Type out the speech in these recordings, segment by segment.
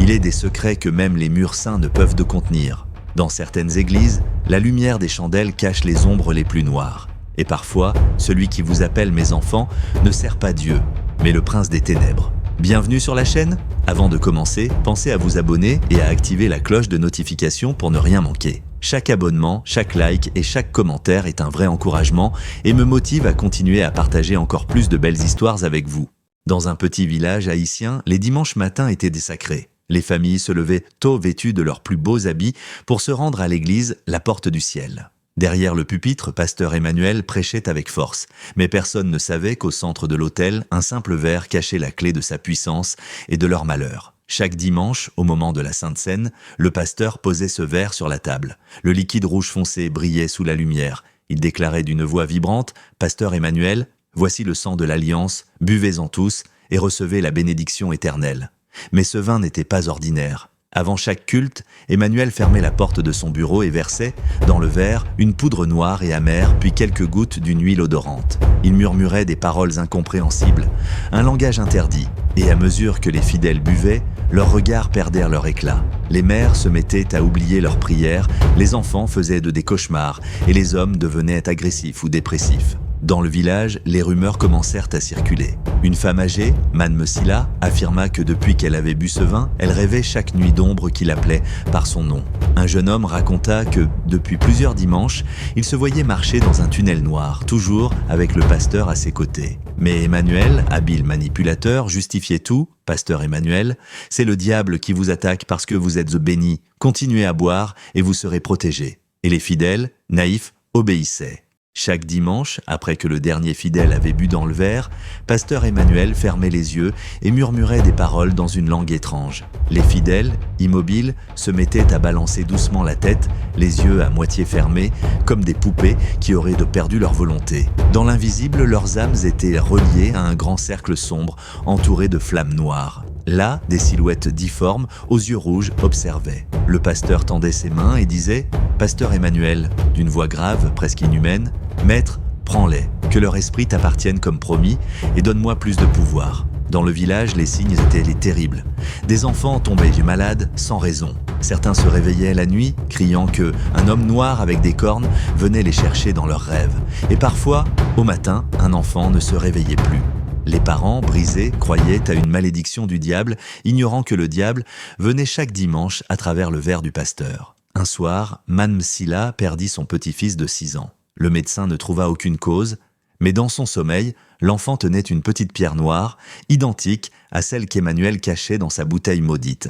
Il est des secrets que même les murs saints ne peuvent de contenir. Dans certaines églises, la lumière des chandelles cache les ombres les plus noires. Et parfois, celui qui vous appelle mes enfants ne sert pas Dieu, mais le prince des ténèbres. Bienvenue sur la chaîne. Avant de commencer, pensez à vous abonner et à activer la cloche de notification pour ne rien manquer. Chaque abonnement, chaque like et chaque commentaire est un vrai encouragement et me motive à continuer à partager encore plus de belles histoires avec vous. Dans un petit village haïtien, les dimanches matins étaient des sacrés. Les familles se levaient tôt vêtues de leurs plus beaux habits pour se rendre à l'église, la porte du ciel. Derrière le pupitre, pasteur Emmanuel prêchait avec force, mais personne ne savait qu'au centre de l'autel, un simple verre cachait la clé de sa puissance et de leur malheur. Chaque dimanche, au moment de la Sainte Seine, le pasteur posait ce verre sur la table. Le liquide rouge foncé brillait sous la lumière. Il déclarait d'une voix vibrante « Pasteur Emmanuel, voici le sang de l'Alliance, buvez-en tous et recevez la bénédiction éternelle. » Mais ce vin n'était pas ordinaire. Avant chaque culte, Emmanuel fermait la porte de son bureau et versait, dans le verre, une poudre noire et amère, puis quelques gouttes d'une huile odorante. Il murmurait des paroles incompréhensibles, un langage interdit, et à mesure que les fidèles buvaient, leurs regards perdèrent leur éclat. Les mères se mettaient à oublier leurs prières, les enfants faisaient des cauchemars, et les hommes devenaient agressifs ou dépressifs. Dans le village, les rumeurs commencèrent à circuler. Une femme âgée, Madame Silla, affirma que depuis qu'elle avait bu ce vin, elle rêvait chaque nuit d'ombre qui l'appelait par son nom. Un jeune homme raconta que, depuis plusieurs dimanches, il se voyait marcher dans un tunnel noir, toujours avec le pasteur à ses côtés. Mais Emmanuel, habile manipulateur, justifiait tout. « Pasteur Emmanuel, c'est le diable qui vous attaque parce que vous êtes béni. Continuez à boire et vous serez protégés. » Et les fidèles, naïfs, obéissaient. Chaque dimanche, après que le dernier fidèle avait bu dans le verre, pasteur Emmanuel fermait les yeux et murmurait des paroles dans une langue étrange. Les fidèles, immobiles, se mettaient à balancer doucement la tête, les yeux à moitié fermés, comme des poupées qui auraient perdu leur volonté. Dans l'invisible, leurs âmes étaient reliées à un grand cercle sombre, entouré de flammes noires. Là, des silhouettes difformes, aux yeux rouges, observaient. Le pasteur tendait ses mains et disait « Pasteur Emmanuel », d'une voix grave, presque inhumaine, « Maître, prends-les, que leur esprit t'appartienne comme promis et donne-moi plus de pouvoir. » Dans le village, les signes étaient terribles. Des enfants tombaient du malade sans raison. Certains se réveillaient la nuit, criant qu'un homme noir avec des cornes venait les chercher dans leurs rêves. Et parfois, au matin, un enfant ne se réveillait plus. Les parents, brisés, croyaient à une malédiction du diable, ignorant que le diable venait chaque dimanche à travers le verre du pasteur. Un soir, Madame Silla perdit son petit-fils de 6 ans. Le médecin ne trouva aucune cause, mais dans son sommeil, l'enfant tenait une petite pierre noire, identique à celle qu'Emmanuel cachait dans sa bouteille maudite.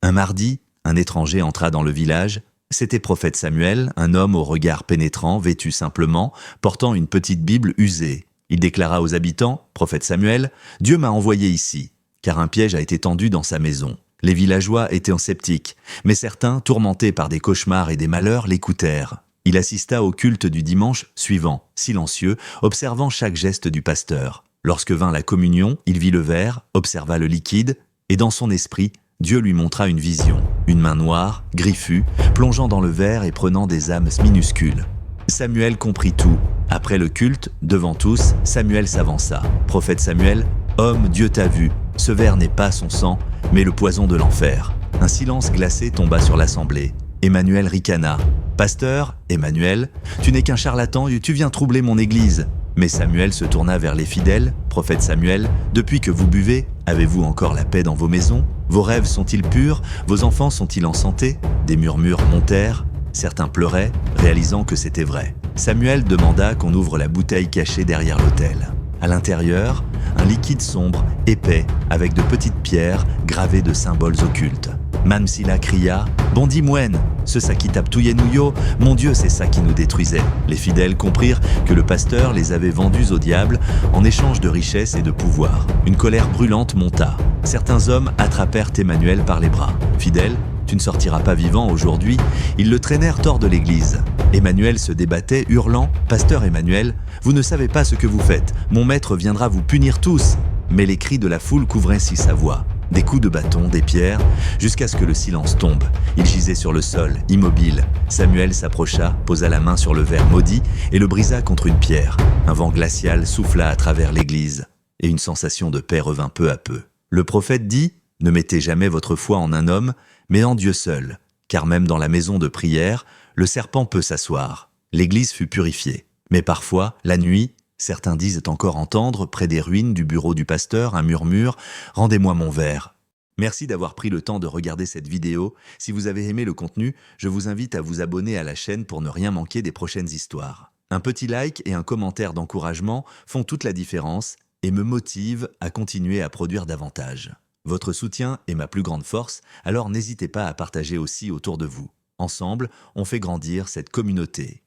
Un mardi, un étranger entra dans le village. C'était prophète Samuel, un homme au regard pénétrant, vêtu simplement, portant une petite Bible usée. Il déclara aux habitants, prophète Samuel, « Dieu m'a envoyé ici, car un piège a été tendu dans sa maison. » Les villageois étaient sceptiques, mais certains, tourmentés par des cauchemars et des malheurs, l'écoutèrent. Il assista au culte du dimanche suivant, silencieux, observant chaque geste du pasteur. Lorsque vint la communion, il vit le verre, observa le liquide, et dans son esprit, Dieu lui montra une vision. Une main noire, griffue, plongeant dans le verre et prenant des âmes minuscules. Samuel comprit tout. Après le culte, devant tous, Samuel s'avança. « Prophète Samuel, homme, Dieu t'a vu. Ce verre n'est pas son sang, mais le poison de l'enfer. » Un silence glacé tomba sur l'assemblée. Emmanuel ricana. « Pasteur, Emmanuel, tu n'es qu'un charlatan et tu viens troubler mon église. » Mais Samuel se tourna vers les fidèles. « Prophète Samuel, depuis que vous buvez, avez-vous encore la paix dans vos maisons? Vos rêves sont-ils purs? Vos enfants sont-ils en santé ?» Des murmures montèrent. Certains pleuraient, réalisant que c'était vrai. Samuel demanda qu'on ouvre la bouteille cachée derrière l'autel. À l'intérieur, un liquide sombre, épais, avec de petites pierres gravées de symboles occultes. Madame Silla cria « Bondi moine, ce ça qui tape touyenouyo, mon Dieu, c'est ça qui nous détruisait. » Les fidèles comprirent que le pasteur les avait vendus au diable en échange de richesses et de pouvoir. Une colère brûlante monta. Certains hommes attrapèrent Emmanuel par les bras. « Fidèle, tu ne sortiras pas vivant aujourd'hui. » Ils le traînèrent hors de l'église. Emmanuel se débattait, hurlant « Pasteur Emmanuel, vous ne savez pas ce que vous faites. Mon maître viendra vous punir tous. » Mais les cris de la foule couvraient ainsi sa voix. Des coups de bâton, des pierres, jusqu'à ce que le silence tombe. Il gisait sur le sol, immobile. Samuel s'approcha, posa la main sur le verre maudit et le brisa contre une pierre. Un vent glacial souffla à travers l'église et une sensation de paix revint peu à peu. Le prophète dit Ne mettez jamais votre foi en un homme, mais en Dieu seul, car même dans la maison de prière, le serpent peut s'asseoir. L'Église fut purifiée. Mais parfois, la nuit, certains disent encore entendre, près des ruines du bureau du pasteur, un murmure « Rendez-moi mon verre ». Merci d'avoir pris le temps de regarder cette vidéo. Si vous avez aimé le contenu, je vous invite à vous abonner à la chaîne pour ne rien manquer des prochaines histoires. Un petit like et un commentaire d'encouragement font toute la différence et me motivent à continuer à produire davantage. Votre soutien est ma plus grande force, alors n'hésitez pas à partager aussi autour de vous. Ensemble, on fait grandir cette communauté.